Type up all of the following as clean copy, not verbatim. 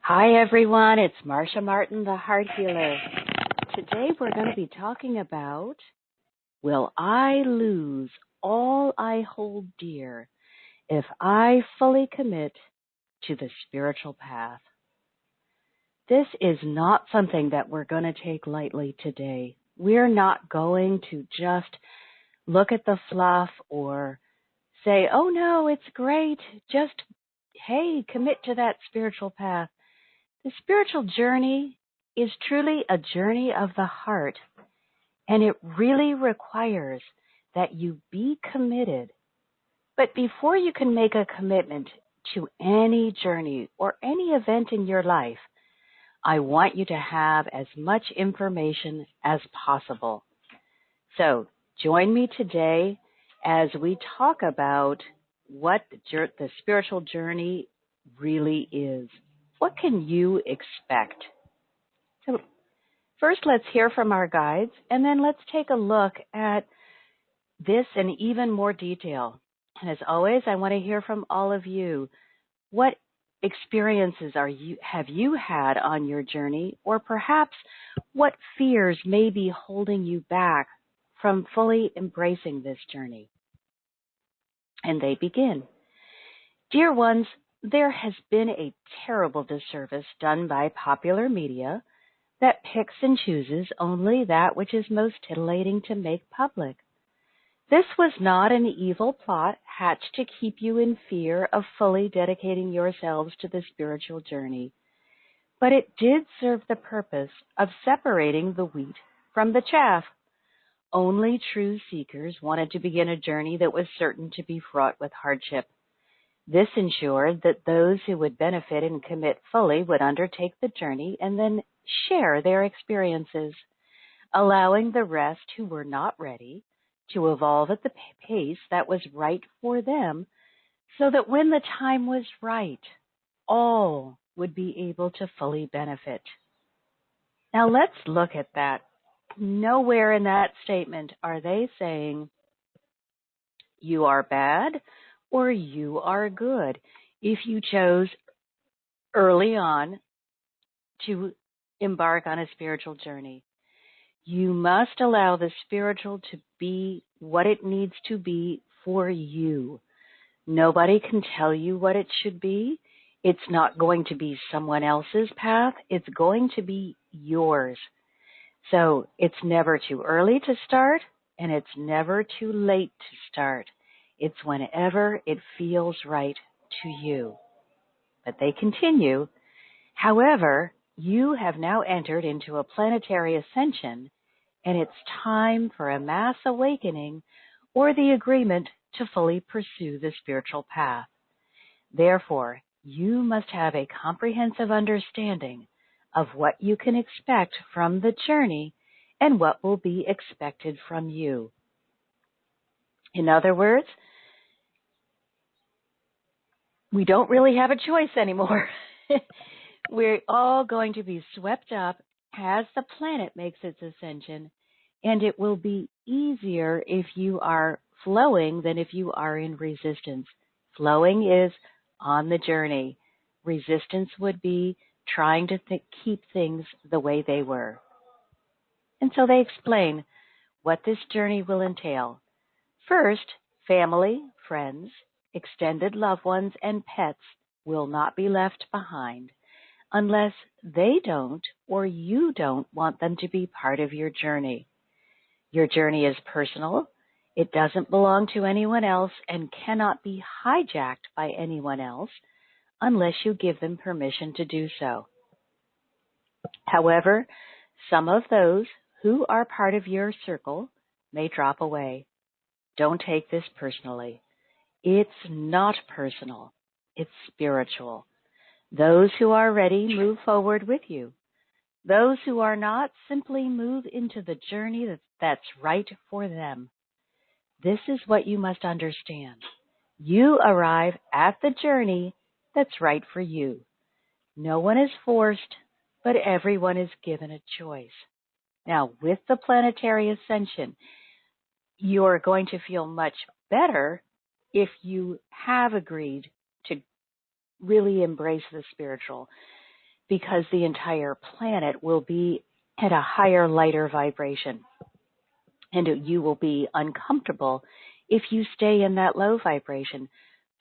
Hi everyone, it's Marcia Martin, the Heart Healer. Today we're going to be talking about, will I lose all I hold dear if I fully commit to the spiritual path? This is not something that we're going to take lightly today. We're not going to just look at the fluff or say, oh no, it's great, just, hey, commit to that spiritual path. The spiritual journey is truly a journey of the heart, and it really requires that you be committed. But before you can make a commitment to any journey or any event in your life, I want you to have as much information as possible. So join me today as we talk about what the spiritual journey really is. What can you expect? So first, let's hear from our guides, and then let's take a look at this in even more detail. And as always, I want to hear from all of you. What experiences have you had on your journey, or perhaps what fears may be holding you back from fully embracing this journey? And they begin. Dear ones, there has been a terrible disservice done by popular media that picks and chooses only that which is most titillating to make public. This was not an evil plot hatched to keep you in fear of fully dedicating yourselves to the spiritual journey, but it did serve the purpose of separating the wheat from the chaff. Only true seekers wanted to begin a journey that was certain to be fraught with hardship. This ensured that those who would benefit and commit fully would undertake the journey and then share their experiences, allowing the rest who were not ready to evolve at the pace that was right for them, so that when the time was right, all would be able to fully benefit. Now let's look at that. Nowhere in that statement are they saying you are bad or you are good if you chose early on to embark on a spiritual journey. You must allow the spiritual to be what it needs to be for you. Nobody can tell you what it should be. It's not going to be someone else's path. It's going to be yours. So it's never too early to start, and it's never too late to start. It's whenever it feels right to you. But they continue. However, you have now entered into a planetary ascension, and it's time for a mass awakening or the agreement to fully pursue the spiritual path. Therefore, you must have a comprehensive understanding of what you can expect from the journey and what will be expected from you. In other words, we don't really have a choice anymore. We're all going to be swept up as the planet makes its ascension, and it will be easier if you are flowing than if you are in resistance. Flowing is on the journey. Resistance would be trying to keep things the way they were. And so they explain what this journey will entail. First, family, friends, extended loved ones, and pets will not be left behind unless they don't or you don't want them to be part of your journey. Your journey is personal. It doesn't belong to anyone else and cannot be hijacked by anyone else unless you give them permission to do so. However, some of those who are part of your circle may drop away. Don't take this personally. It's not personal. It's spiritual. Those who are ready move forward with you. Those who are not simply move into the journey that's right for them. This is what you must understand. You arrive at the journey that's right for you. No one is forced, but everyone is given a choice. Now, with the planetary ascension, you're going to feel much better if you have agreed to really embrace the spiritual, because the entire planet will be at a higher, lighter vibration. And you will be uncomfortable if you stay in that low vibration.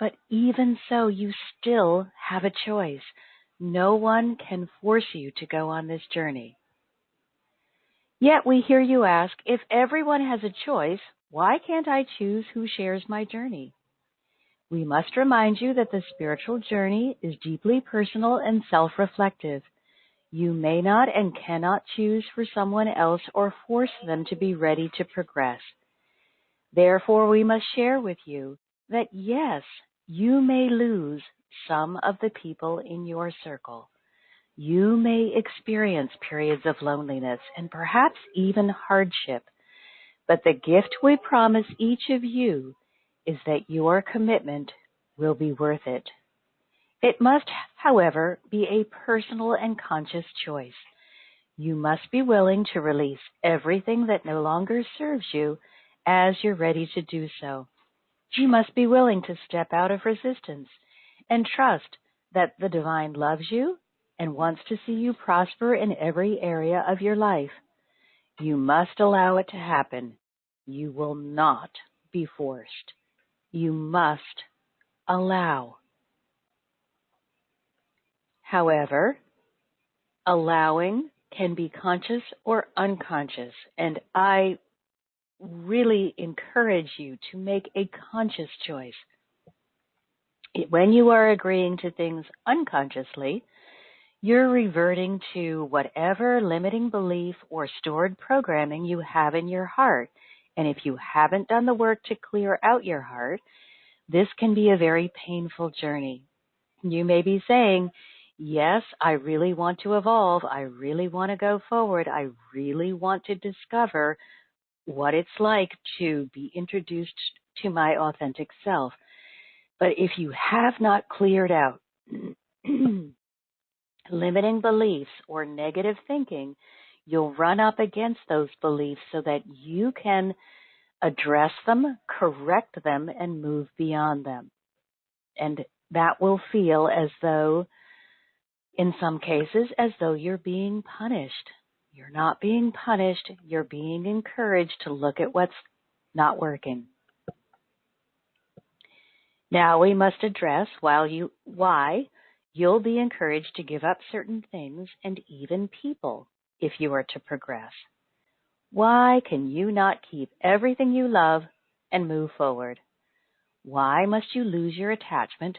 But even so, you still have a choice. No one can force you to go on this journey. Yet we hear you ask, if everyone has a choice, why can't I choose who shares my journey? We must remind you that the spiritual journey is deeply personal and self-reflective. You may not and cannot choose for someone else or force them to be ready to progress. Therefore, we must share with you that yes, you may lose some of the people in your circle. You may experience periods of loneliness and perhaps even hardship. But the gift we promise each of you is that your commitment will be worth it. It must, however, be a personal and conscious choice. You must be willing to release everything that no longer serves you as you're ready to do so. You must be willing to step out of resistance and trust that the divine loves you and wants to see you prosper in every area of your life. You must allow it to happen. You will not be forced. You must allow. However, allowing can be conscious or unconscious, and I really encourage you to make a conscious choice. When you are agreeing to things unconsciously, you're reverting to whatever limiting belief or stored programming you have in your heart. And if you haven't done the work to clear out your heart, this can be a very painful journey. You may be saying, yes, I really want to evolve. I really want to go forward. I really want to discover what it's like to be introduced to my authentic self. But if you have not cleared out limiting beliefs or negative thinking, you'll run up against those beliefs so that you can address them, correct them, and move beyond them. And that will feel as though, in some cases, as though you're being punished. You're not being punished. You're being encouraged to look at what's not working. Now we must address why you'll be encouraged to give up certain things and even people if you are to progress. Why can you not keep everything you love and move forward? Why must you lose your attachment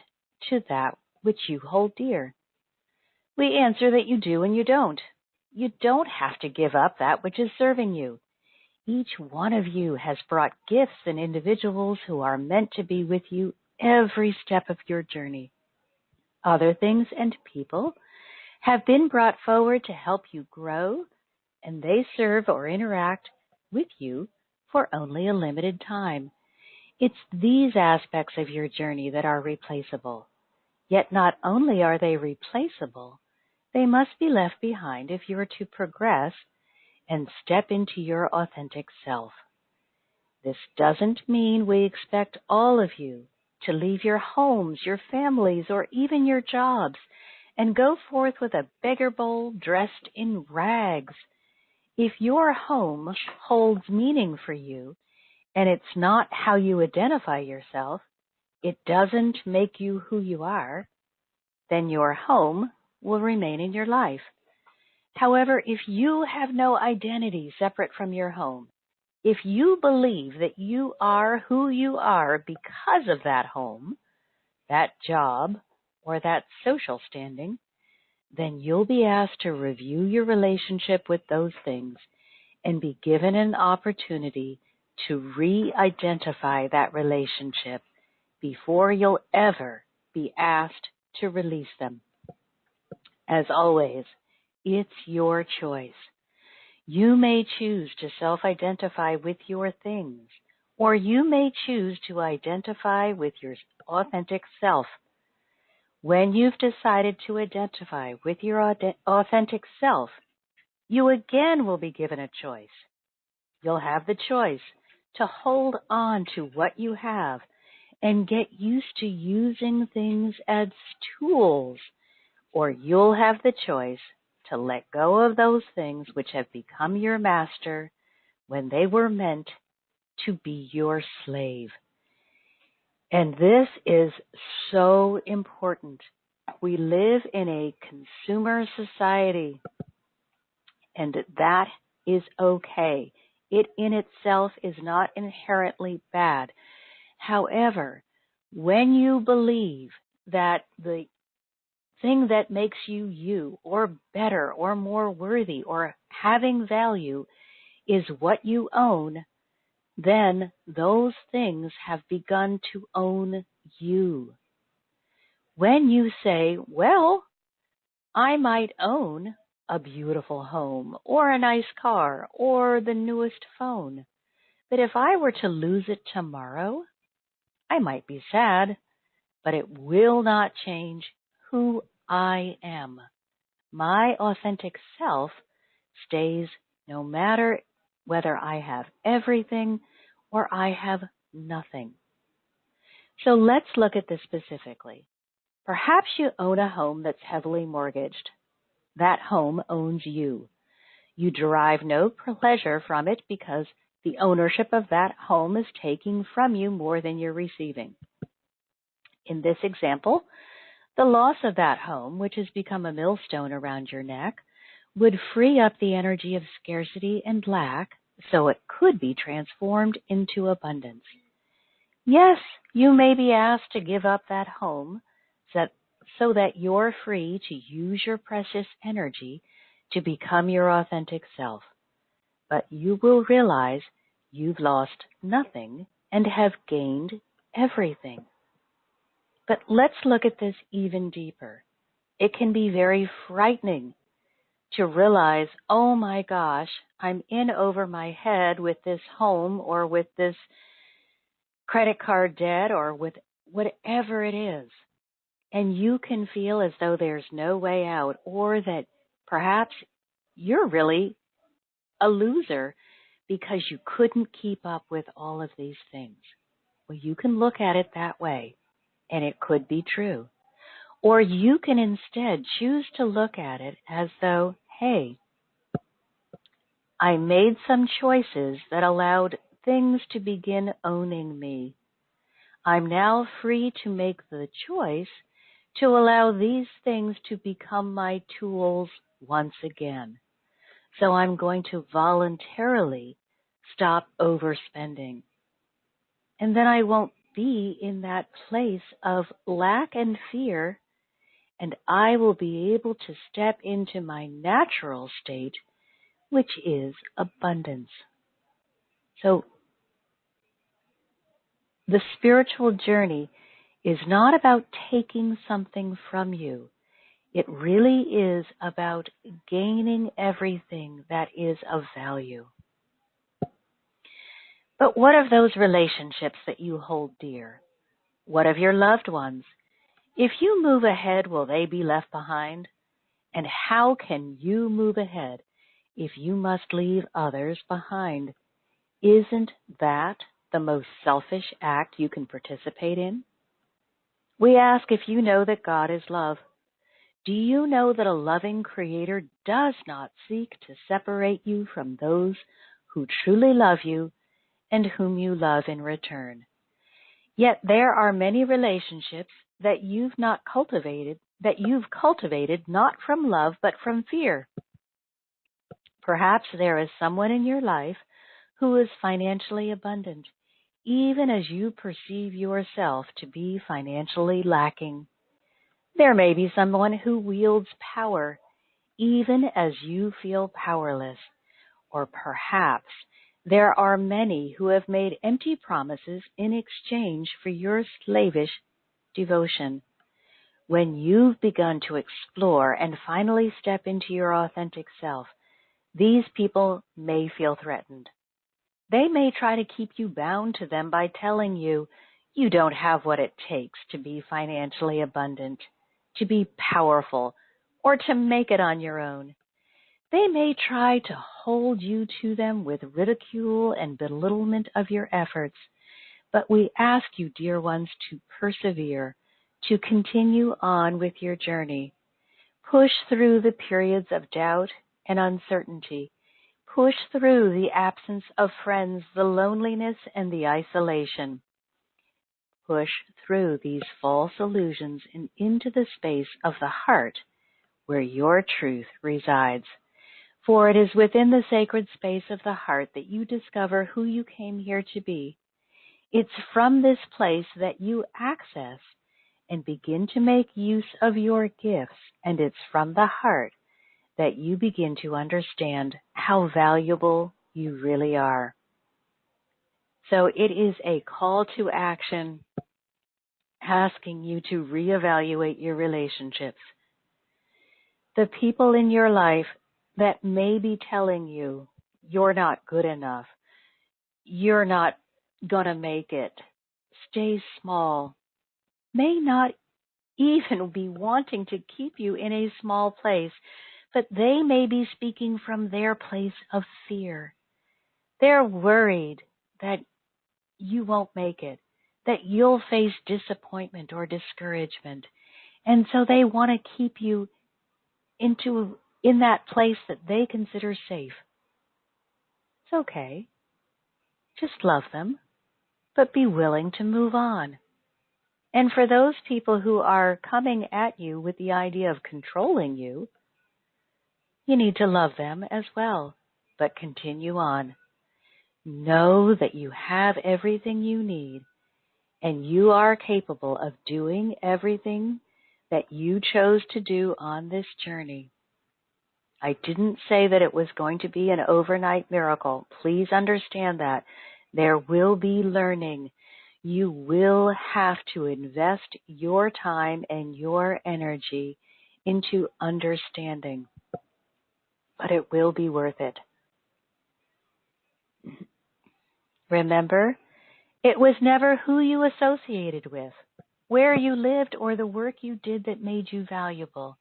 to that which you hold dear? We answer that you do and you don't. You don't have to give up that which is serving you. Each one of you has brought gifts and individuals who are meant to be with you every step of your journey. Other things and people have been brought forward to help you grow, and they serve or interact with you for only a limited time. It's these aspects of your journey that are replaceable. Yet not only are they replaceable, they must be left behind if you are to progress and step into your authentic self. This doesn't mean we expect all of you to leave your homes, your families, or even your jobs and go forth with a beggar bowl dressed in rags. If your home holds meaning for you and it's not how you identify yourself, it doesn't make you who you are, then your home will remain in your life. However, if you have no identity separate from your home, if you believe that you are who you are because of that home, that job, or that social standing, then you'll be asked to review your relationship with those things and be given an opportunity to re-identify that relationship before you'll ever be asked to release them. As always, it's your choice. You may choose to self-identify with your things, or you may choose to identify with your authentic self. When you've decided to identify with your authentic self, you again will be given a choice. You'll have the choice to hold on to what you have and get used to using things as tools, or you'll have the choice to let go of those things which have become your master when they were meant to be your slave. And this is so important. We live in a consumer society, and that is okay. It in itself is not inherently bad. However, when you believe that the thing that makes you you, or better, or more worthy, or having value is what you own, then those things have begun to own you. When you say, well, I might own a beautiful home, or a nice car, or the newest phone, but if I were to lose it tomorrow, I might be sad, but it will not change who I am. My authentic self stays no matter whether I have everything or I have nothing. So let's look at this specifically. Perhaps you own a home that's heavily mortgaged. That home owns you. You derive no pleasure from it because the ownership of that home is taking from you more than you're receiving. In this example, the loss of that home, which has become a millstone around your neck, would free up the energy of scarcity and lack so it could be transformed into abundance. Yes, you may be asked to give up that home so that you're free to use your precious energy to become your authentic self. But you will realize you've lost nothing and have gained everything. But let's look at this even deeper. It can be very frightening to realize, oh my gosh, I'm in over my head with this home or with this credit card debt or with whatever it is. And you can feel as though there's no way out, or that perhaps you're really a loser because you couldn't keep up with all of these things. Well, you can look at it that way, and it could be true. Or you can instead choose to look at it as though, hey, I made some choices that allowed things to begin owning me. I'm now free to make the choice to allow these things to become my tools once again. So I'm going to voluntarily stop overspending. And then I won't be in that place of lack and fear, and I will be able to step into my natural state, which is abundance. So the spiritual journey is not about taking something from you. It really is about gaining everything that is of value. But what of those relationships that you hold dear? What of your loved ones? If you move ahead, will they be left behind? And how can you move ahead if you must leave others behind? Isn't that the most selfish act you can participate in? We ask if you know that God is love. Do you know that a loving Creator does not seek to separate you from those who truly love you and whom you love in return? Yet there are many relationships that you've cultivated not from love but from fear. Perhaps there is someone in your life who is financially abundant, even as you perceive yourself to be financially lacking. There may be someone who wields power, even as you feel powerless. Or perhaps there are many who have made empty promises in exchange for your slavish devotion. When you've begun to explore and finally step into your authentic self, these people may feel threatened. They may try to keep you bound to them by telling you you don't have what it takes to be financially abundant, to be powerful, or to make it on your own. They may try to hold you to them with ridicule and belittlement of your efforts, But we ask you, dear ones, to persevere, to continue on with your journey. Push through the periods of doubt and uncertainty. Push through the absence of friends, the loneliness and the isolation. Push through these false illusions and into the space of the heart where your truth resides. For it is within the sacred space of the heart that you discover who you came here to be. It's from this place that you access and begin to make use of your gifts, and it's from the heart that you begin to understand how valuable you really are. So it is a call to action asking you to reevaluate your relationships. The people in your life that may be telling you you're not good enough, you're not going to make it, stay small, may not even be wanting to keep you in a small place, but they may be speaking from their place of fear. They're worried that you won't make it, that you'll face disappointment or discouragement. And so they want to keep you in that place that they consider safe. It's okay. Just love them, but be willing to move on. And for those people who are coming at you with the idea of controlling you, you need to love them as well, but continue on. Know that you have everything you need, and you are capable of doing everything that you chose to do on this journey. I didn't say that it was going to be an overnight miracle. Please understand that. There will be learning. You will have to invest your time and your energy into understanding, but it will be worth it. Remember, it was never who you associated with, where you lived, or the work you did that made you valuable,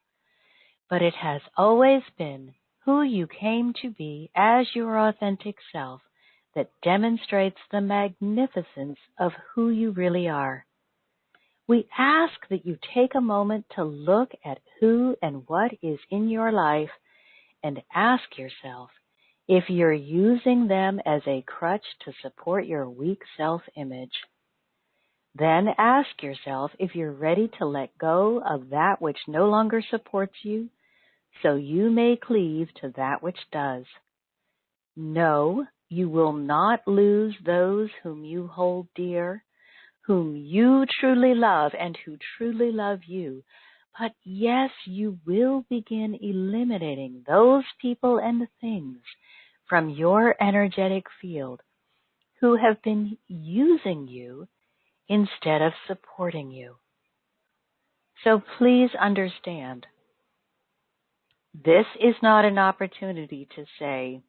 but it has always been who you came to be as your authentic self that demonstrates the magnificence of who you really are. We ask that you take a moment to look at who and what is in your life and ask yourself if you're using them as a crutch to support your weak self-image. Then ask yourself if you're ready to let go of that which no longer supports you, so you may cleave to that which does. No, you will not lose those whom you hold dear, whom you truly love and who truly love you. But yes, you will begin eliminating those people and things from your energetic field who have been using you instead of supporting you. So please understand, this is not an opportunity to say,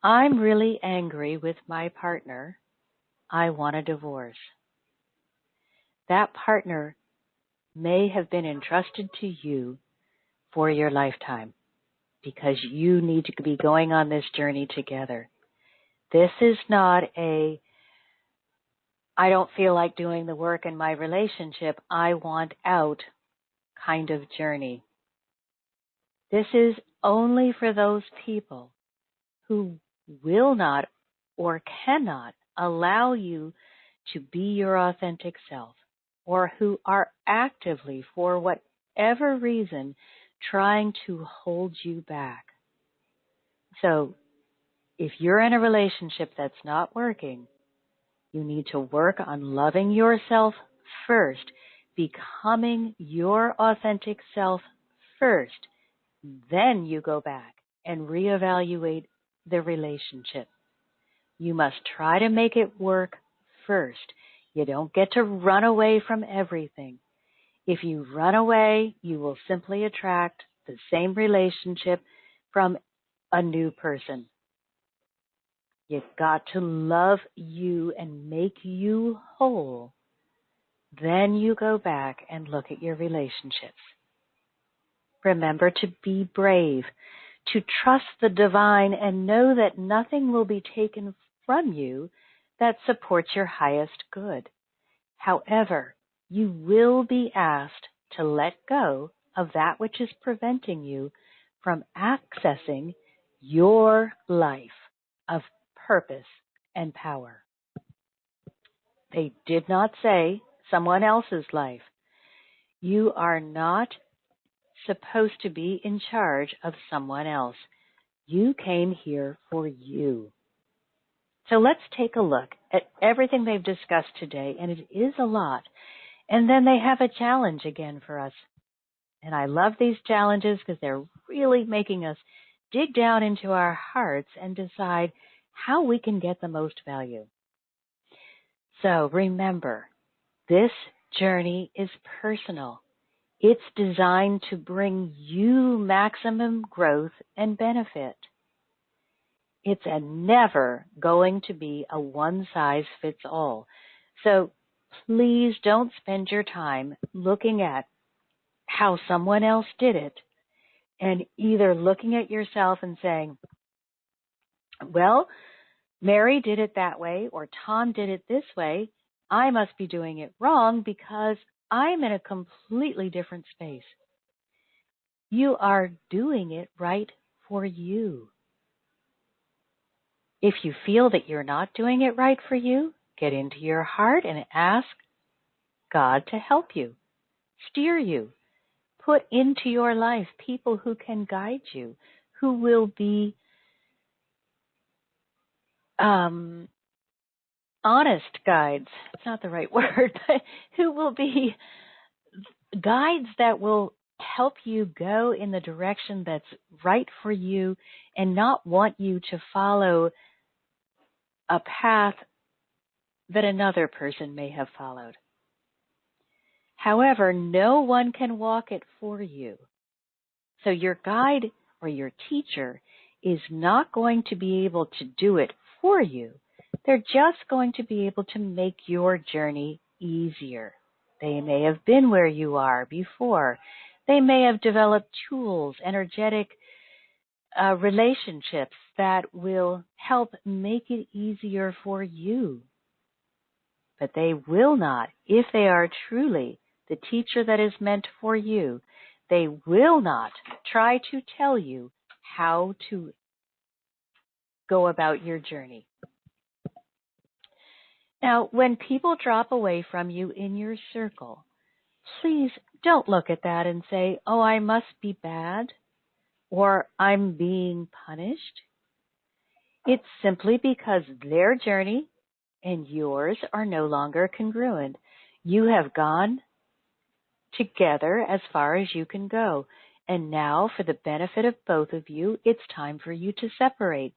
I'm really angry with my partner. I want a divorce. That partner may have been entrusted to you for your lifetime because you need to be going on this journey together. This is not a, I don't feel like doing the work in my relationship, I want out kind of journey. This is only for those people who will not or cannot allow you to be your authentic self, or who are actively, for whatever reason, trying to hold you back. So if you're in a relationship that's not working, you need to work on loving yourself first, becoming your authentic self first. Then you go back and reevaluate the relationship. You must try to make it work first. You don't get to run away from everything. If you run away, you will simply attract the same relationship from a new person. You've got to love you and make you whole. Then you go back and look at your relationships. Remember to be brave, to trust the divine and know that nothing will be taken from you that supports your highest good. However, you will be asked to let go of that which is preventing you from accessing your life of purpose and power. They did not say someone else's life. You are not supposed to be in charge of someone else. You came here for you. So let's take a look at everything they've discussed today, and it is a lot. And then they have a challenge again for us. And I love these challenges because they're really making us dig down into our hearts and decide how we can get the most value. So remember, this journey is personal. It's designed to bring you maximum growth and benefit. It's never going to be a one-size-fits-all. So please don't spend your time looking at how someone else did it and either looking at yourself and saying, well, Mary did it that way or Tom did it this way. I must be doing it wrong because I'm in a completely different space. You are doing it right for you. If you feel that you're not doing it right for you, get into your heart and ask God to help you, steer you, put into your life people who can guide you, who will be honest guides. It's not the right word, but who will be guides that will help you go in the direction that's right for you and not want you to follow a path that another person may have followed. However, no one can walk it for you. So your guide or your teacher is not going to be able to do it for you. They're just going to be able to make your journey easier. They may have been where you are before. They may have developed tools, energetic relationships that will help make it easier for you. But they will not, if they are truly the teacher that is meant for you, they will not try to tell you how to go about your journey. Now, when people drop away from you in your circle, please don't look at that and say, oh, I must be bad, or I'm being punished. It's simply because their journey and yours are no longer congruent. You have gone together as far as you can go. And now, for the benefit of both of you, it's time for you to separate.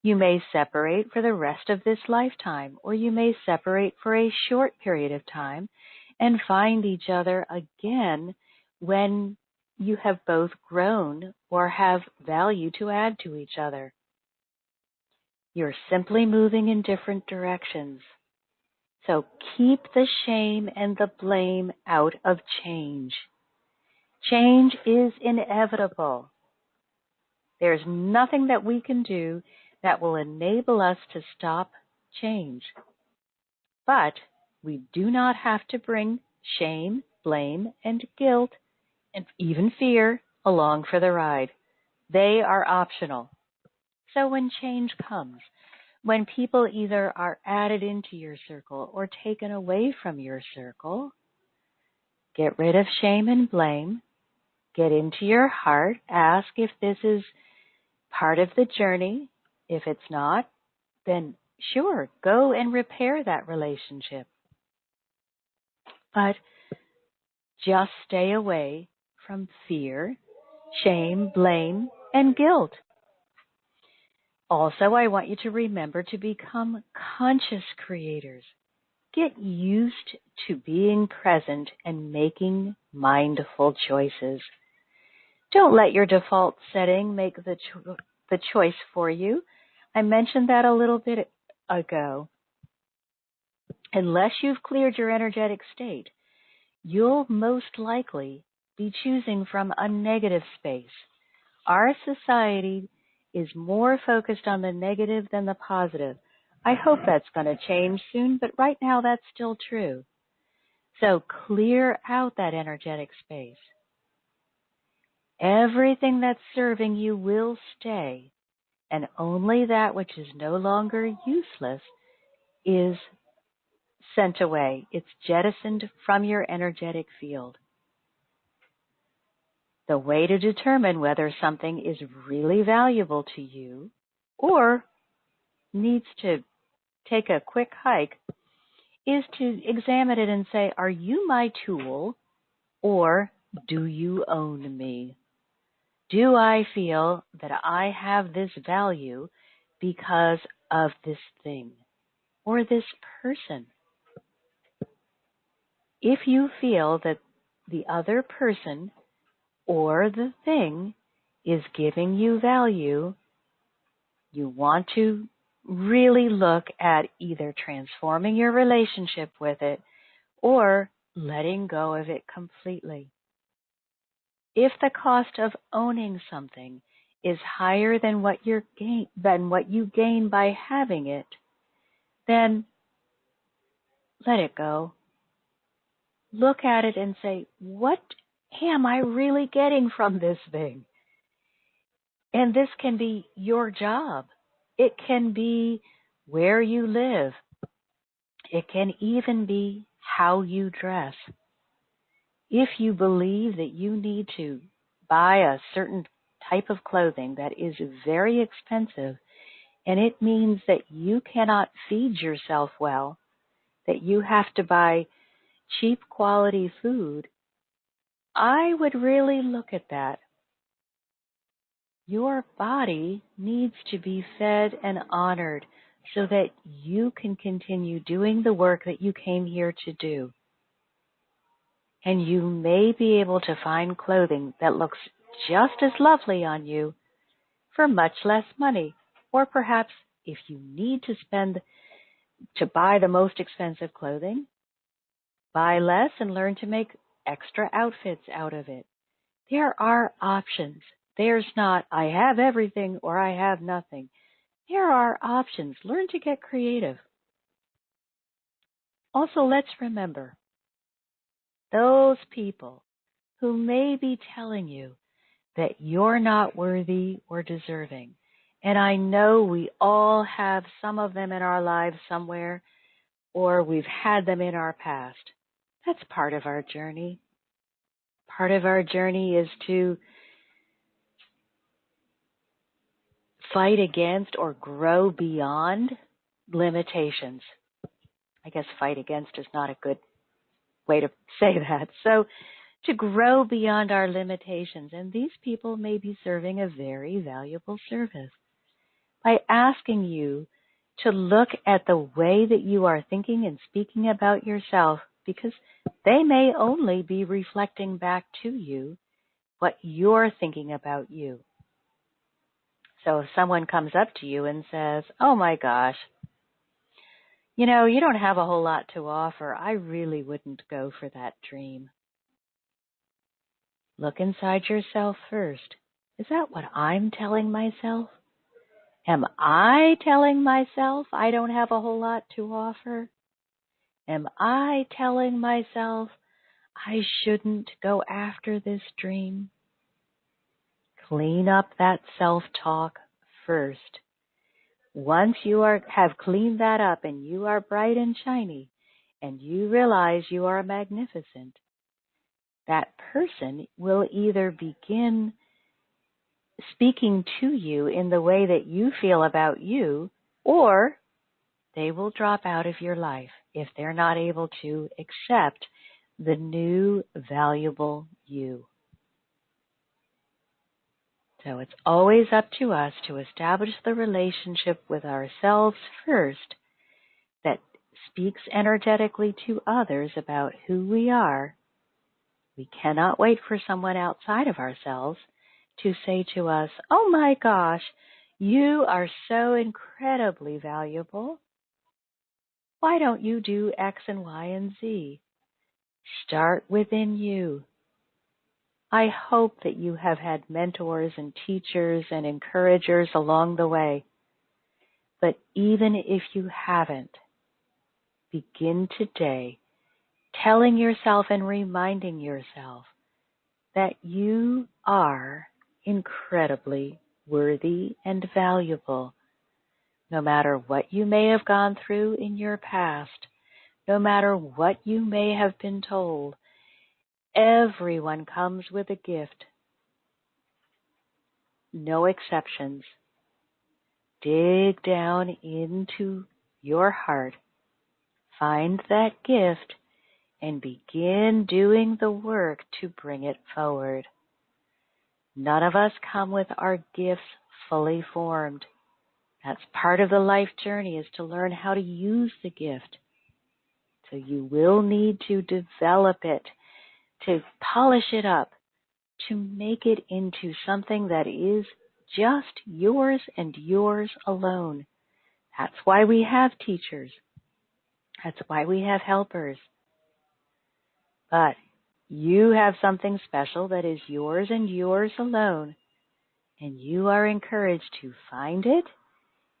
You may separate for the rest of this lifetime, or you may separate for a short period of time and find each other again when you have both grown or have value to add to each other. You're simply moving in different directions. So keep the shame and the blame out of change. Change is inevitable. There's nothing that we can do that will enable us to stop change. But we do not have to bring shame, blame, and guilt, and even fear along for the ride. They are optional. So when change comes, when people either are added into your circle or taken away from your circle, get rid of shame and blame. Get into your heart. Ask if this is part of the journey. If it's not, then sure, go and repair that relationship. But just stay away from fear, shame, blame, and guilt. Also, I want you to remember to become conscious creators. Get used to being present and making mindful choices. Don't let your default setting make the choice for you. I mentioned that a little bit ago. Unless you've cleared your energetic state, you'll most likely be choosing from a negative space. Our society is more focused on the negative than the positive. I hope that's going to change soon, but right now that's still true. So clear out that energetic space. Everything that's serving you will stay, and only that which is no longer useless is sent away. It's jettisoned from your energetic field. The way to determine whether something is really valuable to you or needs to take a quick hike is to examine it and say, are you my tool or do you own me? Do I feel that I have this value because of this thing or this person? If you feel that the other person or the thing is giving you value, you want to really look at either transforming your relationship with it or letting go of it completely. If the cost of owning something is higher than what you gain by having it, then let it go. Look at it and say, what am I really getting from this thing? And this can be your job. It can be where you live. It can even be how you dress. If you believe that you need to buy a certain type of clothing that is very expensive, and it means that you cannot feed yourself well, that you have to buy cheap quality food, I would really look at that. Your body needs to be fed and honored so that you can continue doing the work that you came here to do. And you may be able to find clothing that looks just as lovely on you for much less money. Or perhaps if you need to buy the most expensive clothing, buy less and learn to make extra outfits out of it. There are options. There's not, I have everything or I have nothing. There are options. Learn to get creative. Also, let's remember those people who may be telling you that you're not worthy or deserving. And I know we all have some of them in our lives somewhere, or we've had them in our past. That's part of our journey. Part of our journey is to fight against or grow beyond limitations. I guess fight against is not a good way to say that. So to grow beyond our limitations, and these people may be serving a very valuable service by asking you to look at the way that you are thinking and speaking about yourself, because they may only be reflecting back to you what you're thinking about you. So if someone comes up to you and says, oh my gosh, you don't have a whole lot to offer, I really wouldn't go for that dream. Look inside yourself first. Is that what I'm telling myself? Am I telling myself I don't have a whole lot to offer? Am I telling myself I shouldn't go after this dream? Clean up that self-talk first. Once you have cleaned that up and you are bright and shiny and you realize you are magnificent, that person will either begin speaking to you in the way that you feel about you, or they will drop out of your life if they're not able to accept the new valuable you. So it's always up to us to establish the relationship with ourselves first that speaks energetically to others about who we are. We cannot wait for someone outside of ourselves to say to us, oh my gosh, you are so incredibly valuable. Why don't you do X and Y and Z? Start within you. I hope that you have had mentors and teachers and encouragers along the way. But even if you haven't, begin today telling yourself and reminding yourself that you are incredibly worthy and valuable. No matter what you may have gone through in your past, no matter what you may have been told, everyone comes with a gift. No exceptions. Dig down into your heart, find that gift, and begin doing the work to bring it forward. None of us come with our gifts fully formed. That's part of the life journey, is to learn how to use the gift. So you will need to develop it, to polish it up, to make it into something that is just yours and yours alone. That's why we have teachers. That's why we have helpers. But you have something special that is yours and yours alone, and you are encouraged to find it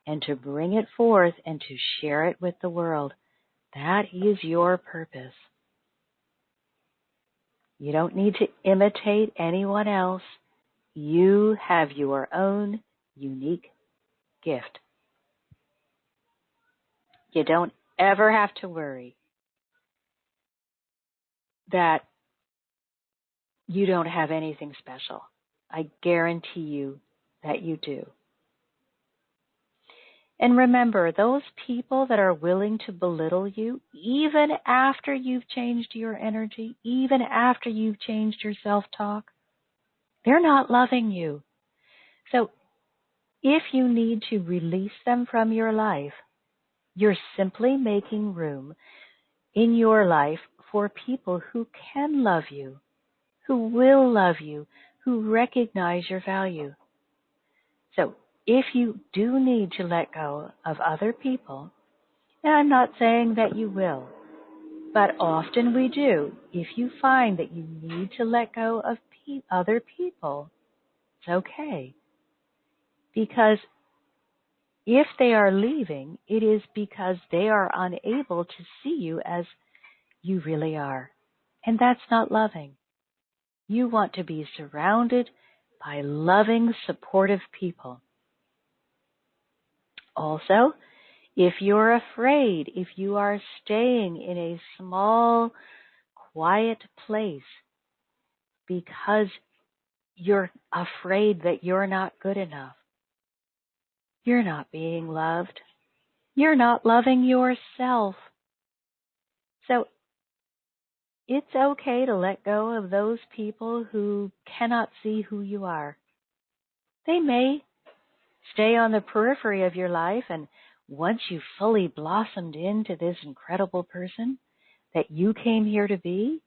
and to bring it forth and to share it with the world. That is your purpose. You don't need to imitate anyone else. You have your own unique gift. You don't ever have to worry that you don't have anything special. I guarantee you that you do. And remember, those people that are willing to belittle you, even after you've changed your energy, even after you've changed your self-talk, they're not loving you. So if you need to release them from your life, you're simply making room in your life for people who can love you, who will love you, who recognize your value. So if you do need to let go of other people, and I'm not saying that you will, but often we do, if you find that you need to let go of other people, it's okay. Because if they are leaving, it is because they are unable to see you as you really are. And that's not loving. You want to be surrounded by loving, supportive people. Also, if you're afraid, if you are staying in a small, quiet place because you're afraid that you're not good enough, you're not being loved. You're not loving yourself. So it's okay to let go of those people who cannot see who you are. They may stay on the periphery of your life, and once you've fully blossomed into this incredible person that you came here to be,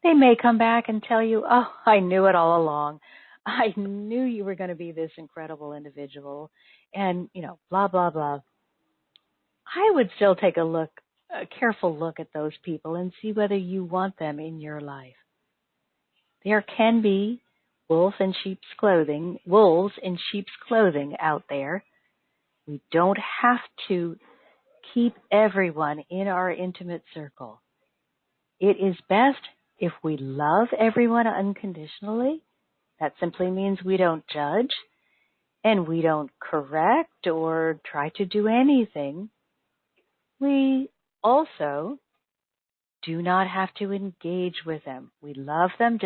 they may come back and tell you, oh, I knew it all along. I knew you were going to be this incredible individual, and, blah, blah, blah. I would still take a careful look at those people and see whether you want them in your life. There can be wolves in sheep's clothing out there. We don't have to keep everyone in our intimate circle. It is best if we love everyone unconditionally. That simply means we don't judge and we don't correct or try to do anything. We also do not have to engage with them. We love them,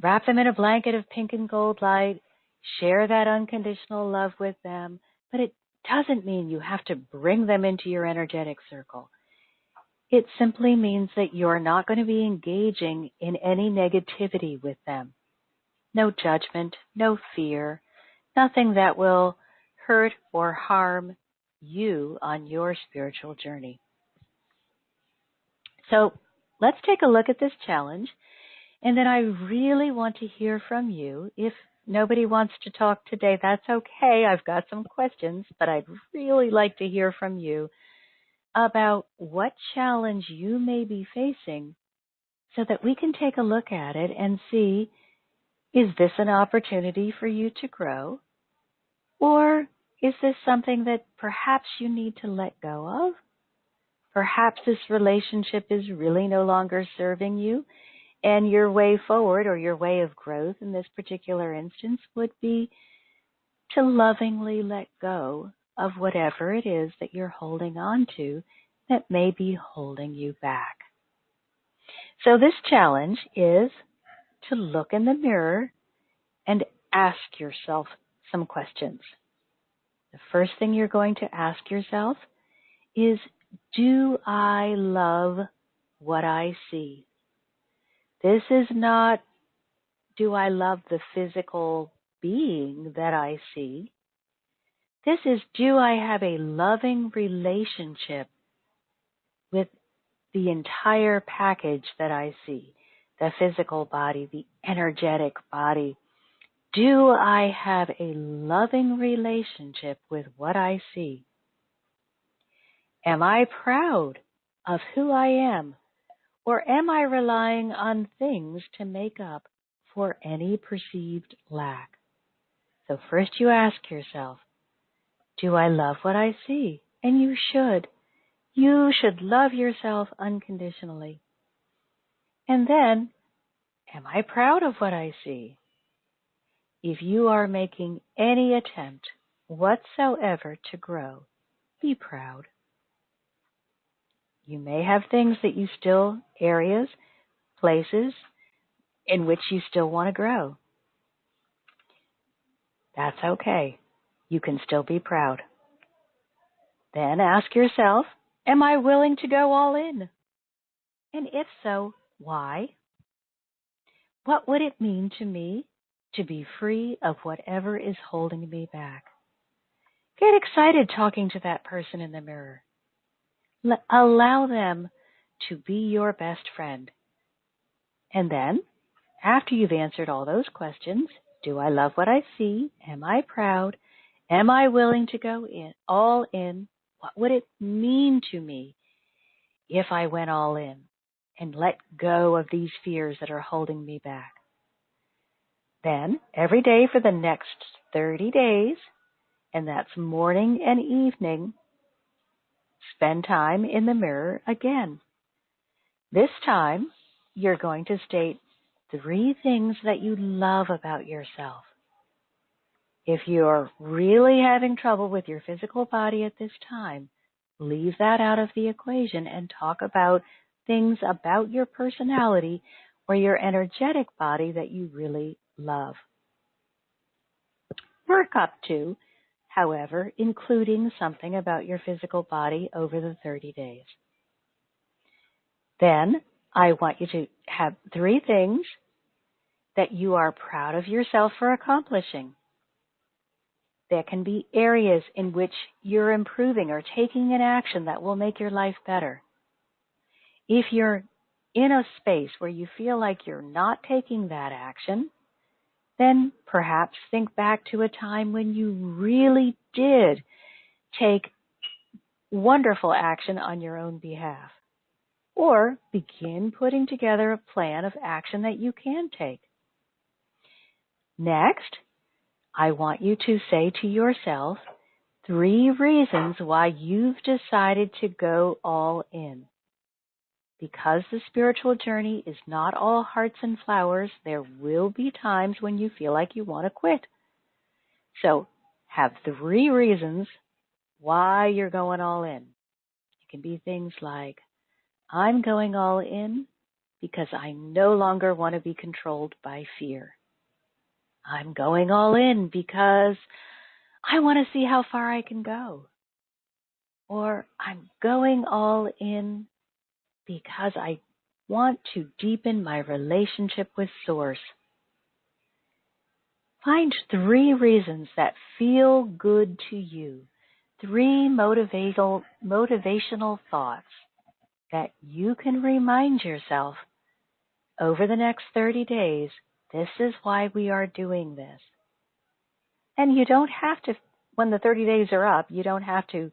wrap them in a blanket of pink and gold light, share that unconditional love with them, but it doesn't mean you have to bring them into your energetic circle. It simply means that you're not going to be engaging in any negativity with them. No judgment, no fear, nothing that will hurt or harm you on your spiritual journey. So let's take a look at this challenge, and then I really want to hear from you. If nobody wants to talk today, that's okay. I've got some questions, but I'd really like to hear from you about what challenge you may be facing so that we can take a look at it and see, is this an opportunity for you to grow? Or Is this something that perhaps you need to let go of? Perhaps this relationship is really no longer serving you, and your way forward or your way of growth in this particular instance would be to lovingly let go of whatever it is that you're holding on to that may be holding you back. So this challenge is to look in the mirror and ask yourself some questions. The first thing you're going to ask yourself is, do I love what I see? This is not, do I love the physical being that I see? This is, do I have a loving relationship with the entire package that I see? The physical body, the energetic body. Do I have a loving relationship with what I see? Am I proud of who I am? Or am I relying on things to make up for any perceived lack? So first you ask yourself, do I love what I see? And you should. You should love yourself unconditionally. And then, am I proud of what I see? If you are making any attempt whatsoever to grow, be proud. You may have things that you still, areas, places in which you still want to grow. That's okay. You can still be proud. Then ask yourself, am I willing to go all in? And if so, why? What would it mean to me to be free of whatever is holding me back? Get excited talking to that person in the mirror. Allow them to be your best friend. And then, after you've answered all those questions, do I love what I see? Am I proud? Am I willing to go all in? What would it mean to me if I went all in and let go of these fears that are holding me back? Then, every day for the next 30 days, and that's morning and evening, spend time in the mirror again. This time, you're going to state 3 things that you love about yourself. If you're really having trouble with your physical body at this time, leave that out of the equation and talk about things about your personality or your energetic body that you really love. Work up to, however, including something about your physical body over the 30 days. Then I want you to have 3 things that you are proud of yourself for accomplishing. There can be areas in which you're improving or taking an action that will make your life better. If you're in a space where you feel like you're not taking that action, then perhaps think back to a time when you really did take wonderful action on your own behalf. Or begin putting together a plan of action that you can take. Next, I want you to say to yourself 3 reasons why you've decided to go all in. Because the spiritual journey is not all hearts and flowers, there will be times when you feel like you want to quit. So, have 3 reasons why you're going all in. It can be things like, I'm going all in because I no longer want to be controlled by fear. I'm going all in because I want to see how far I can go. Or I'm going all in because I want to deepen my relationship with Source. Find 3 reasons that feel good to you. 3 motivational thoughts that you can remind yourself over the next 30 days, this is why we are doing this. And you don't have to, when the 30 days are up, you don't have to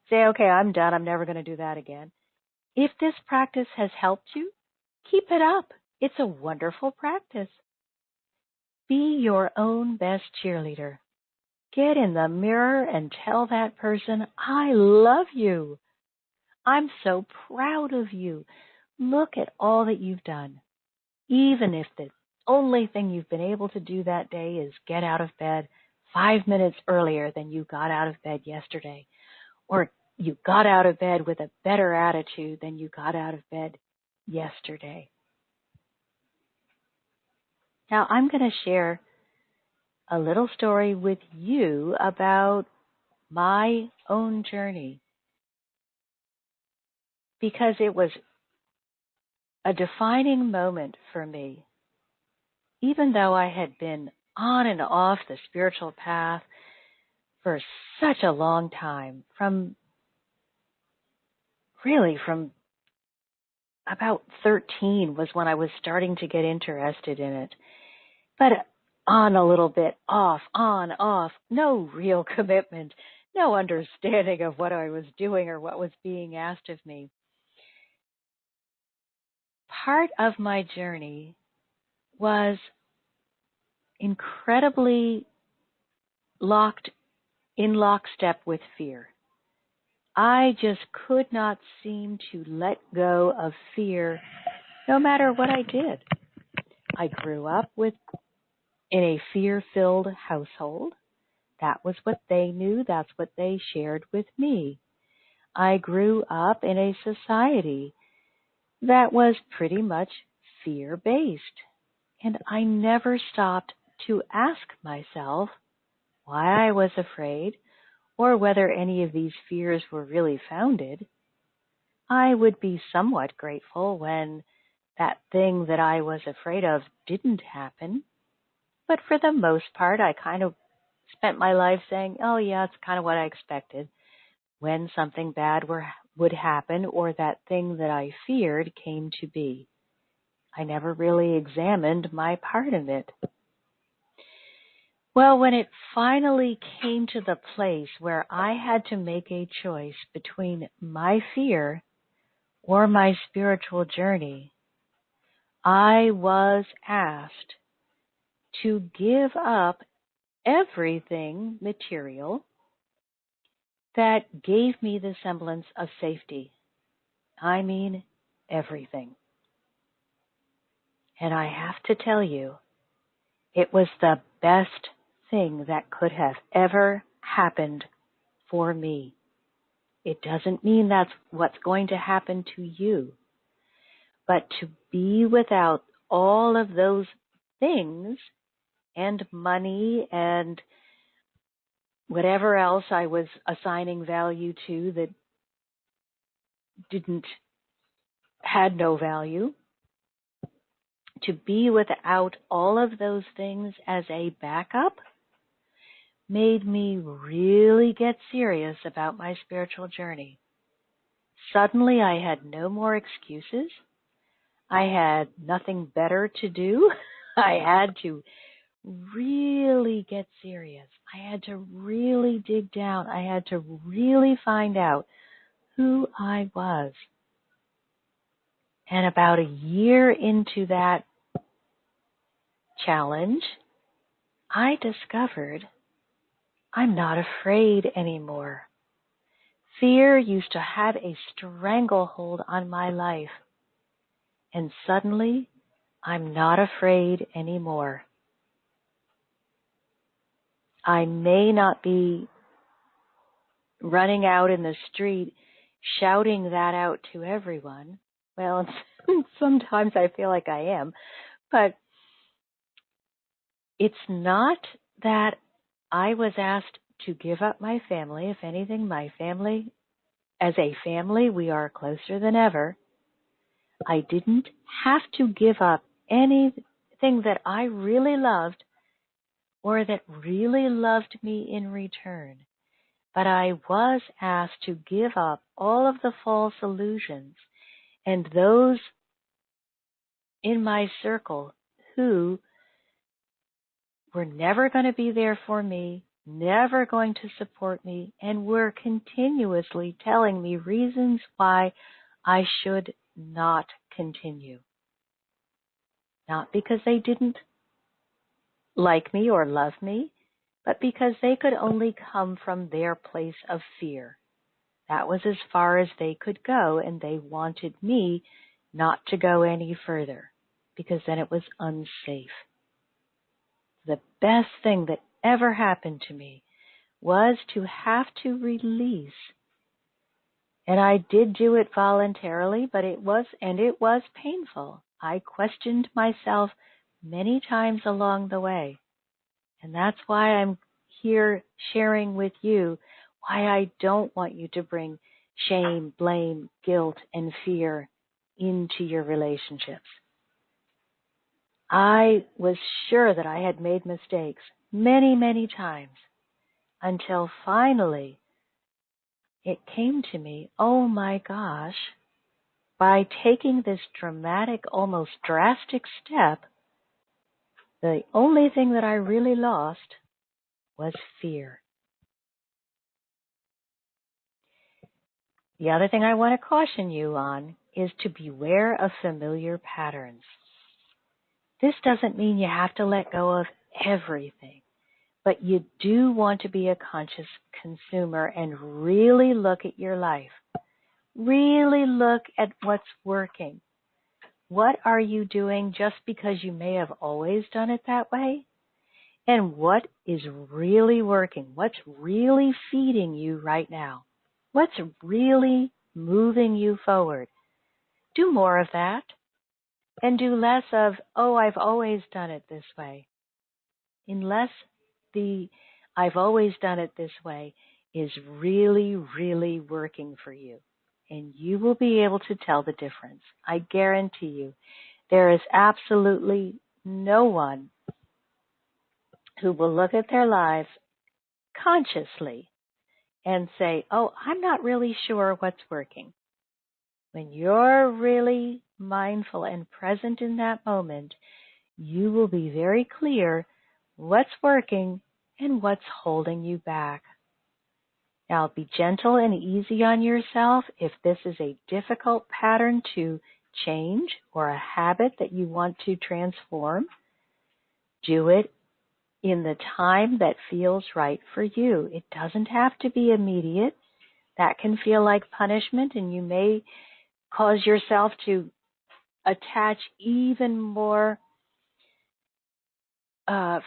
say, okay, I'm done, I'm never going to do that again. If this practice has helped you, keep it up. It's a wonderful practice. Be your own best cheerleader. Get in the mirror and tell that person, I love you. I'm so proud of you. Look at all that you've done. Even if the only thing you've been able to do that day is get out of bed 5 minutes earlier than you got out of bed yesterday, or you got out of bed with a better attitude than you got out of bed yesterday. Now, I'm going to share a little story with you about my own journey, because it was a defining moment for me. Even though I had been on and off the spiritual path for such a long time, from about 13 was when I was starting to get interested in it. But on a little bit, off, on, off, no real commitment, no understanding of what I was doing or what was being asked of me. Part of my journey was incredibly in lockstep with fear. I just could not seem to let go of fear no matter what I did. I grew up in a fear-filled household. That was what they knew. That's what they shared with me. I grew up in a society that was pretty much fear-based. And I never stopped to ask myself why I was afraid or whether any of these fears were really founded. I would be somewhat grateful when that thing that I was afraid of didn't happen. But for the most part, I kind of spent my life saying, oh yeah, it's kind of what I expected. When something bad would happen or that thing that I feared came to be. I never really examined my part of it. Well, when it finally came to the place where I had to make a choice between my fear or my spiritual journey, I was asked to give up everything material that gave me the semblance of safety. I mean, everything. And I have to tell you, it was the best thing that could have ever happened for me. It doesn't mean that's what's going to happen to you. But to be without all of those things and money and whatever else I was assigning value to that had no value, to be without all of those things as a backup made me really get serious about my spiritual journey. Suddenly I had no more excuses. I had nothing better to do. I had to really get serious. I had to really dig down. I had to really find out who I was. And about a year into that challenge, I discovered I'm not afraid anymore. Fear used to have a stranglehold on my life. And suddenly, I'm not afraid anymore. I may not be running out in the street shouting that out to everyone. Well, sometimes I feel like I am. But it's not that I was asked to give up my family. If anything, my family, as a family, we are closer than ever. I didn't have to give up anything that I really loved or that really loved me in return. But I was asked to give up all of the false illusions and those in my circle who were never going to be there for me, never going to support me, and were continuously telling me reasons why I should not continue. Not because they didn't like me or love me, but because they could only come from their place of fear. That was as far as they could go, and they wanted me not to go any further, because then it was unsafe. The best thing that ever happened to me was to have to release. And I did do it voluntarily, but it was painful. I questioned myself many times along the way. And that's why I'm here sharing with you why I don't want you to bring shame, blame, guilt, and fear into your relationships. I was sure that I had made mistakes many, many times until finally it came to me, oh my gosh, by taking this dramatic, almost drastic step, the only thing that I really lost was fear. The other thing I want to caution you on is to beware of familiar patterns. This doesn't mean you have to let go of everything, but you do want to be a conscious consumer and really look at your life. Really look at what's working. What are you doing just because you may have always done it that way? And what is really working? What's really feeding you right now? What's really moving you forward? Do more of that and do less of, oh, I've always done it this way. Unless the I've always done it this way is really, really working for you. And you will be able to tell the difference. I guarantee you, there is absolutely no one who will look at their lives consciously and say, oh, I'm not really sure what's working. When you're really mindful and present in that moment, you will be very clear what's working and what's holding you back. Now, be gentle and easy on yourself. If this is a difficult pattern to change or a habit that you want to transform, do it in the time that feels right for you. It doesn't have to be immediate. That can feel like punishment, and you may cause yourself to attach even more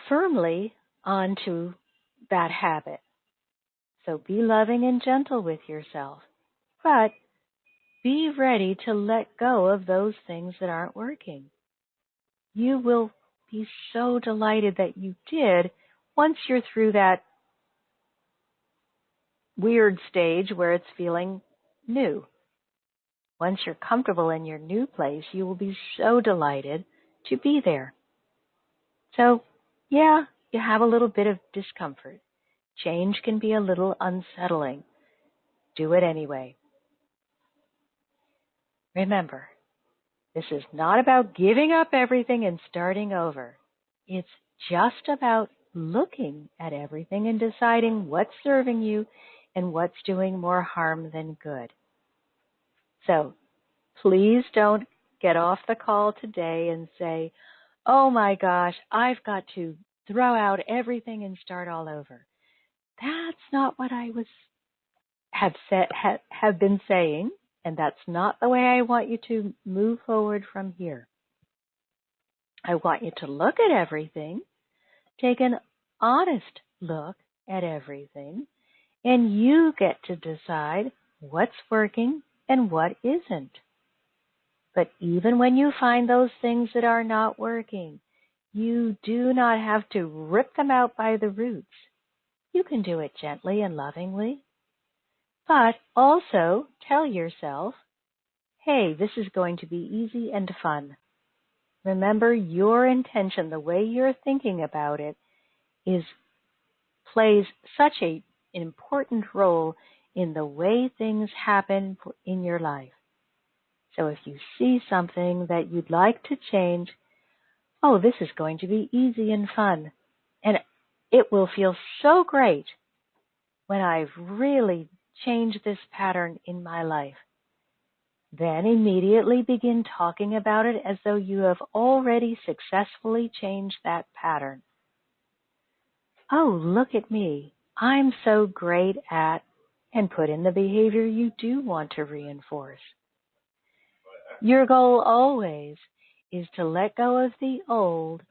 firmly onto that habit. So be loving and gentle with yourself, but be ready to let go of those things that aren't working. You will be so delighted that you did once you're through that weird stage where it's feeling new. Once you're comfortable in your new place, you will be so delighted to be there. So, yeah, you have a little bit of discomfort. Change can be a little unsettling. Do it anyway. Remember, this is not about giving up everything and starting over. It's just about looking at everything and deciding what's serving you and what's doing more harm than good. So please don't get off the call today and say, oh my gosh, I've got to throw out everything and start all over. That's not what I have been saying, and that's not the way I want you to move forward from here. I want you to look at everything, take an honest look at everything, and you get to decide what's working and what isn't. But even when you find those things that are not working, you do not have to rip them out by the roots. You can do it gently and lovingly. But also tell yourself, hey, this is going to be easy and fun. Remember, your intention, the way you're thinking about it, plays such an important role in the way things happen in your life. So if you see something that you'd like to change, oh, this is going to be easy and fun. And it will feel so great when I've really changed this pattern in my life. Then immediately begin talking about it as though you have already successfully changed that pattern. oh, look at me. I'm so great at, and put in the behavior you do want to reinforce. Your goal always is to let go of the old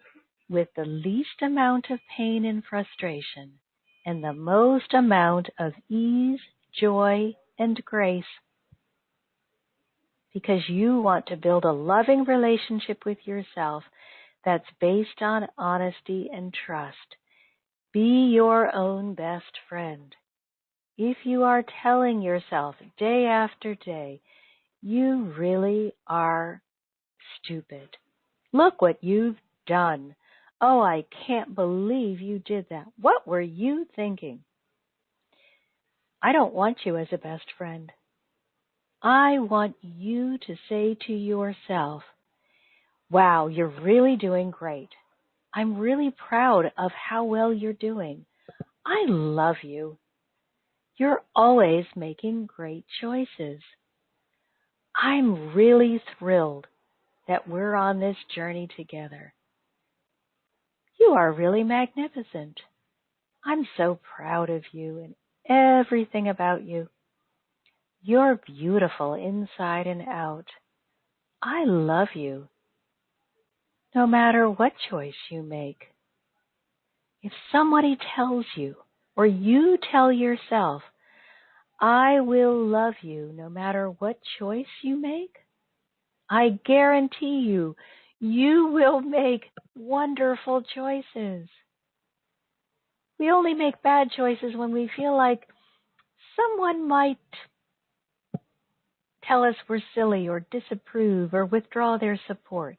with the least amount of pain and frustration and the most amount of ease, joy, and grace. Because you want to build a loving relationship with yourself that's based on honesty and trust. Be your own best friend. If you are telling yourself day after day, you really are stupid. Look what you've done. Oh, I can't believe you did that. What were you thinking? I don't want you as a best friend. I want you to say to yourself, wow, you're really doing great. I'm really proud of how well you're doing. I love you. You're always making great choices. I'm really thrilled that we're on this journey together. You are really magnificent. I'm so proud of you and everything about you. You're beautiful inside and out. I love you, no matter what choice you make. If somebody tells you, or you tell yourself, I will love you no matter what choice you make, I guarantee you, you will make wonderful choices. We only make bad choices when we feel like someone might tell us we're silly or disapprove or withdraw their support.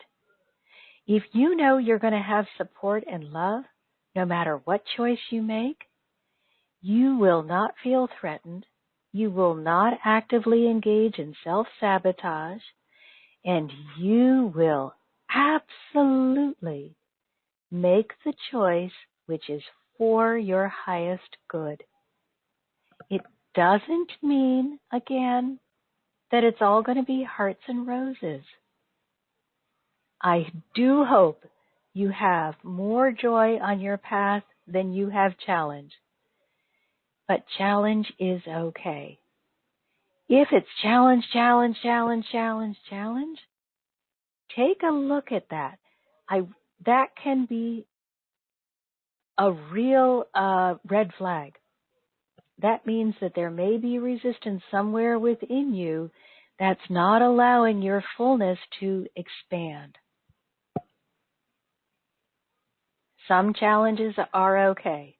If you know you're going to have support and love, no matter what choice you make, you will not feel threatened. You will not actively engage in self-sabotage, and you will absolutely make the choice which is for your highest good. It doesn't mean, again, that it's all going to be hearts and roses. I do hope you have more joy on your path than you have challenge. But challenge is okay. If it's challenge, take a look at that. That can be a real red flag. That means that there may be resistance somewhere within you that's not allowing your fullness to expand. Some challenges are okay.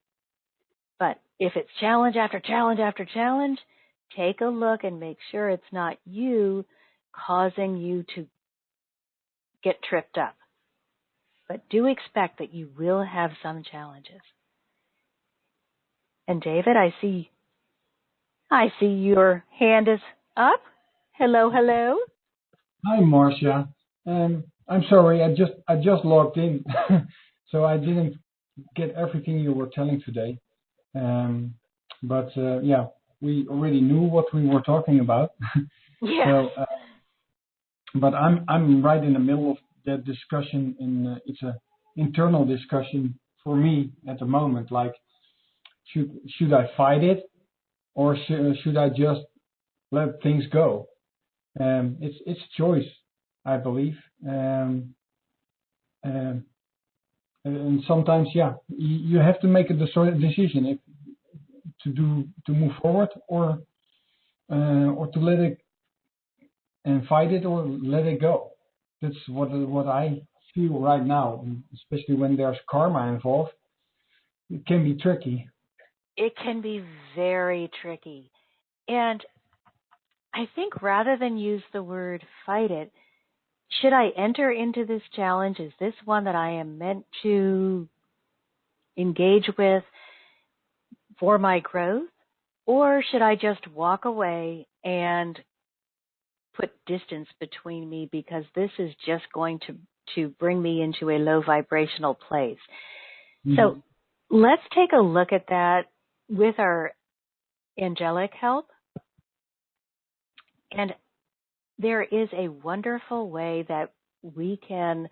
But if it's challenge after challenge after challenge, take a look and make sure it's not you causing you to get tripped up. But do expect that you will have some challenges. And David, I see your hand is up. Hello, hello. Hi, Marcia. I'm sorry, I just logged in, so I didn't get everything you were telling today. But yeah, we already knew what we were talking about. Yeah. So, but I'm right in the middle of that discussion, and it's a internal discussion for me at the moment. Like, should I fight it, or should I just let things go? It's choice, I believe. Um, and sometimes, yeah, you have to make a decision if to move forward or to let it and fight it or let it go. That's what I feel right now, and especially when there's karma involved. It can be tricky. It can be very tricky. And I think rather than use the word fight it, should I enter into this challenge? Is this one that I am meant to engage with for my growth? Or should I just walk away and put distance between me because this is just going to bring me into a low vibrational place? Mm-hmm. So let's take a look at that with our angelic help. And there is a wonderful way that we can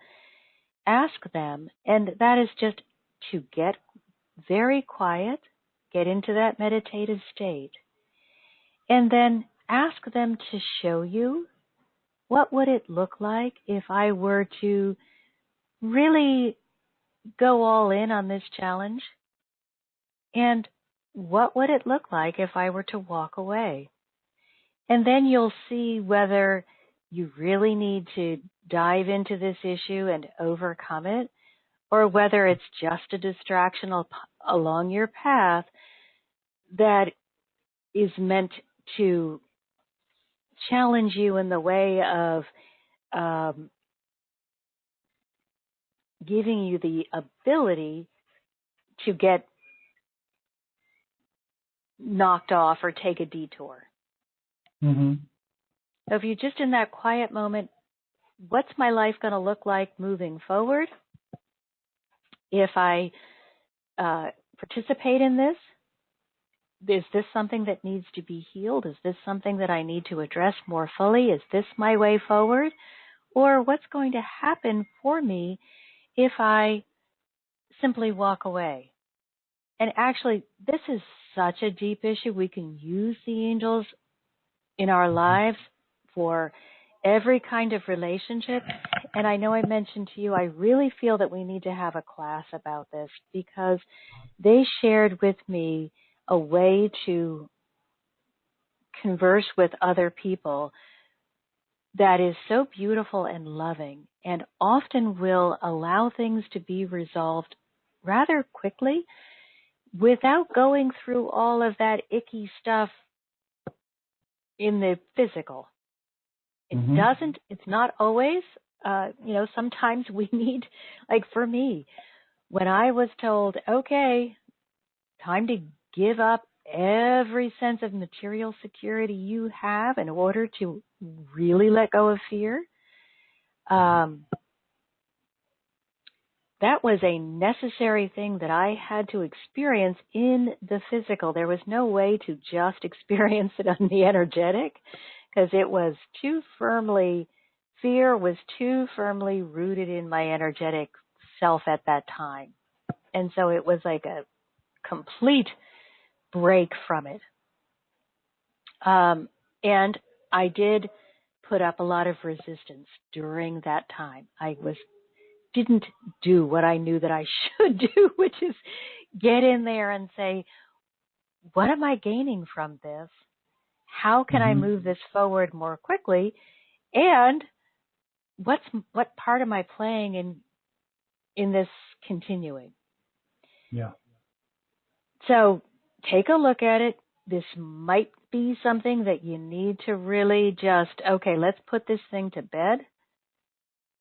ask them, and that is just to get very quiet, get into that meditative state, and then ask them to show you what would it look like if I were to really go all in on this challenge? And what would it look like if I were to walk away? And then you'll see whether you really need to dive into this issue and overcome it, or whether it's just a distraction along your path that is meant to challenge you in the way of giving you the ability to get knocked off or take a detour. Mm-hmm. So if you're just in that quiet moment, what's my life going to look like moving forward? If I participate in this, is this something that needs to be healed? Is this something that I need to address more fully? Is this my way forward? Or what's going to happen for me if I simply walk away? And actually, this is such a deep issue. We can use the angels in our lives for every kind of relationship. And I know I mentioned to you, I really feel that we need to have a class about this, because they shared with me a way to converse with other people that is so beautiful and loving, and often will allow things to be resolved rather quickly without going through all of that icky stuff in the physical. It's not always, sometimes we need, like for me, when I was told, okay, time to give up every sense of material security you have in order to really let go of fear, that was a necessary thing that I had to experience in the physical. There was no way to just experience it on the energetic, because fear was too firmly rooted in my energetic self at that time. And so it was like a complete break from it. And I did put up a lot of resistance during that time. I didn't do what I knew that I should do, which is get in there and say, what am I gaining from this? How can I move this forward more quickly? And what part am I playing in this continuing? Yeah. So take a look at it. This might be something that you need to really just, okay, let's put this thing to bed.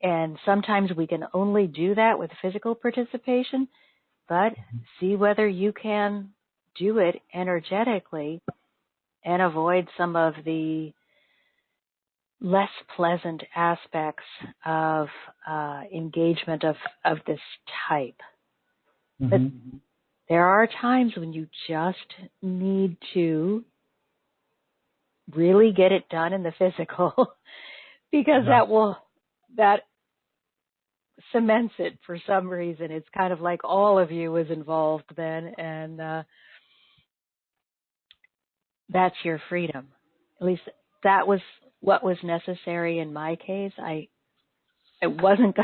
And sometimes we can only do that with physical participation, but see whether you can do it energetically and avoid some of the less pleasant aspects of engagement of this type. But there are times when you just need to really get it done in the physical, because that cements it for some reason. It's kind of like all of you is involved then, and that's your freedom. At least that was what was necessary in my case. I wasn't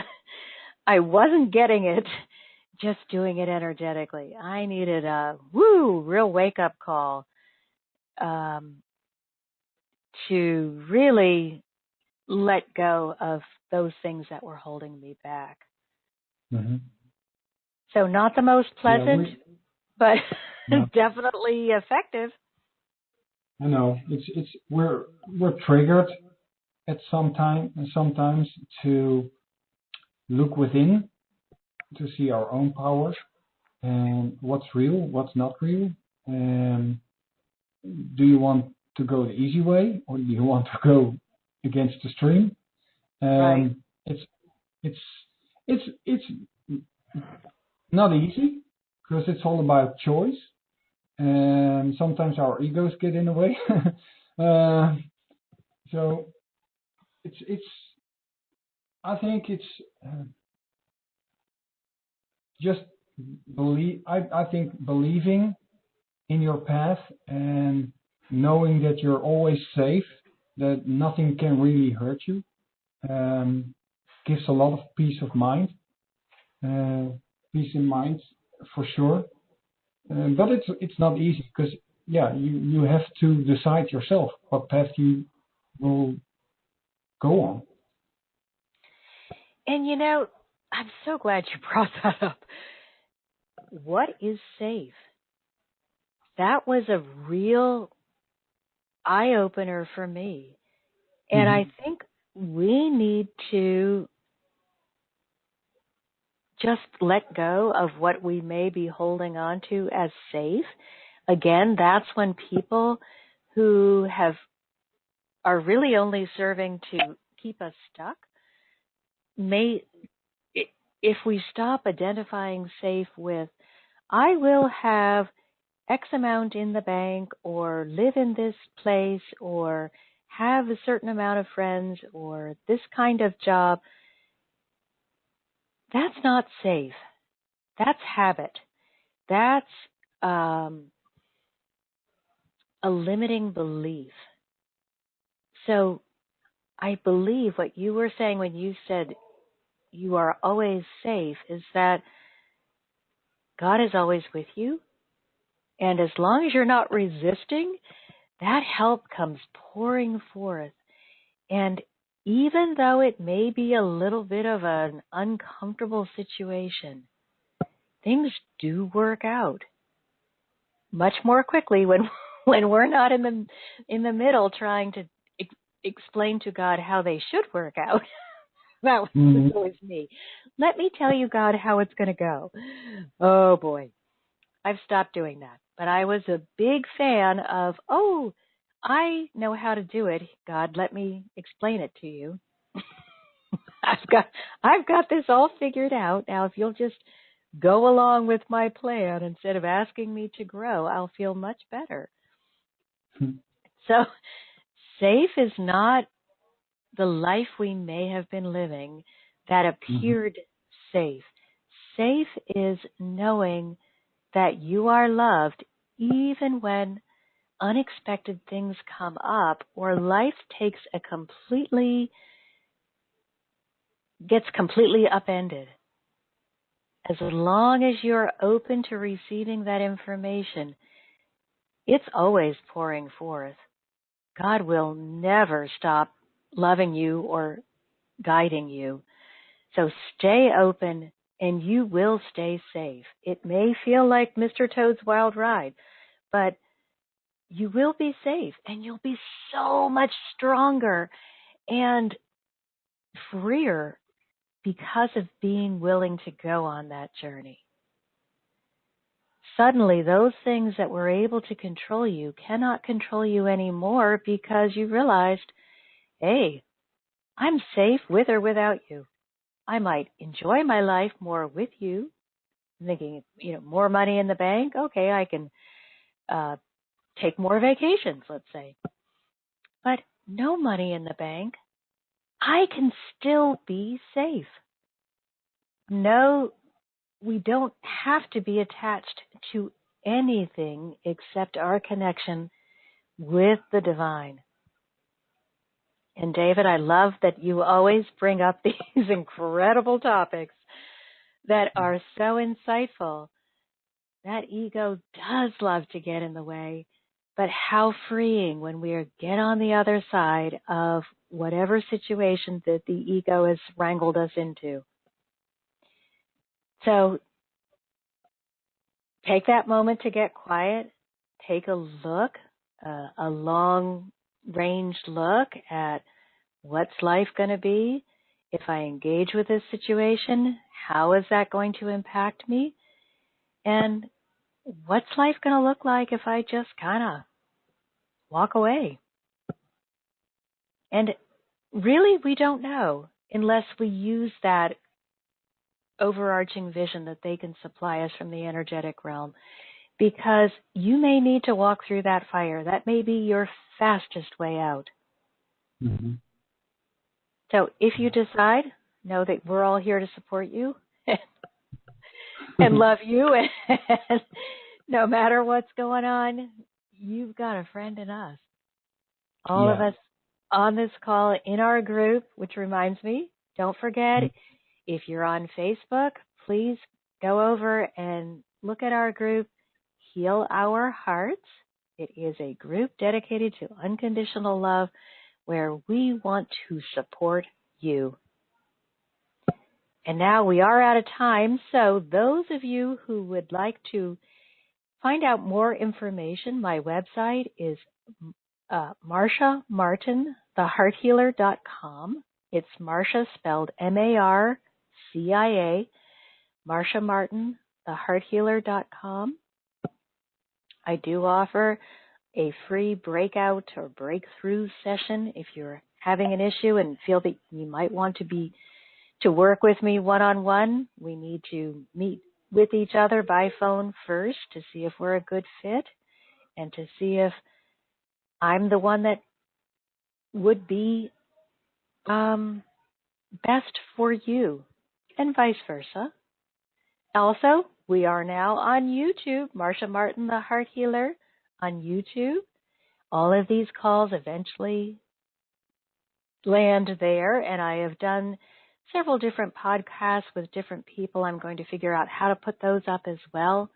getting it just doing it energetically. I needed a real wake up call to really let go of those things that were holding me back. So not the most pleasant, but definitely effective. I know we're triggered at sometimes to look within to see our own powers and what's real, what's not real. And do you want to go the easy way, or do you want to go against the stream? Right. It's not easy, because it's all about choice, and sometimes our egos get in the way. So I think it's just I think believing in your path and knowing that you're always safe, that nothing can really hurt you, gives a lot of peace of mind. Peace in mind for sure. But it's not easy because you have to decide yourself what path you will go on. And I'm so glad you brought that up. What is safe? That was a real eye-opener for me. And I think we need to just let go of what we may be holding on to as safe. Again, that's when people who are really only serving to keep us stuck if we stop identifying safe with, I will have X amount in the bank or live in this place or have a certain amount of friends or this kind of job, that's not safe. That's habit. That's a limiting belief. So I believe what you were saying when you said you are always safe is that God is always with you. And as long as you're not resisting, that help comes pouring forth. And even though it may be a little bit of an uncomfortable situation, things do work out much more quickly when we're not in the middle trying to explain to God how they should work out. That was always me. Let me tell you, God, how it's going to go. Oh, boy. I've stopped doing that. But I was a big fan of, I know how to do it. God, let me explain it to you. I've got this all figured out. Now, if you'll just go along with my plan instead of asking me to grow, I'll feel much better. So safe is not the life we may have been living that appeared safe. Safe is knowing that you are loved even when unexpected things come up or life gets completely upended. As long as you're open to receiving that information, it's always pouring forth. God will never stop loving you or guiding you. So stay open and you will stay safe. It may feel like Mr. Toad's Wild Ride, but you will be safe and you'll be so much stronger and freer because of being willing to go on that journey. Suddenly, those things that were able to control you cannot control you anymore because you realized, hey, I'm safe with or without you. I might enjoy my life more with you, thinking, more money in the bank. Okay, I can take more vacations, let's say. But no money in the bank, I can still be safe. No, we don't have to be attached to anything except our connection with the divine. And David, I love that you always bring up these incredible topics that are so insightful. That ego does love to get in the way, but how freeing when we get on the other side of whatever situation that the ego has wrangled us into. So take that moment to get quiet. Take a look, a long-range look at what's life going to be. If I engage with this situation, how is that going to impact me? And what's life going to look like if I just kind of walk away? And really, we don't know unless we use that overarching vision that they can supply us from the energetic realm. Because you may need to walk through that fire. That may be your fastest way out. So if you decide, know that we're all here to support you. and love you. And no matter what's going on, you've got a friend in us. All of Yeah. us on this call in our group, which reminds me, don't forget, if you're on Facebook, please go over and look at our group, Heal Our Hearts. It is a group dedicated to unconditional love where we want to support you. And now we are out of time, so those of you who would like to find out more information, my website is Marcia Martin, thehearthealer.com. It's Marcia spelled M-A-R-C-I-A, Marcia Martin, thehearthealer.com. I do offer a free breakout or breakthrough session if you're having an issue and feel that you might want to work with me one-on-one. We need to meet with each other by phone first to see if we're a good fit and to see if I'm the one that would be best for you, and vice versa. Also, we are now on YouTube, Marcia Martin, the Heart Healer, on YouTube. All of these calls eventually land there, and I have done several different podcasts with different people. I'm going to figure out how to put those up as well.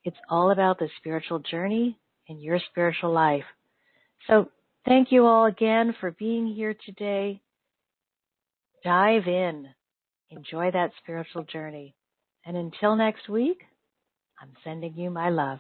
It's all about the spiritual journey and your spiritual life. So thank you all again for being here today. Dive in. Enjoy that spiritual journey. And until next week, I'm sending you my love.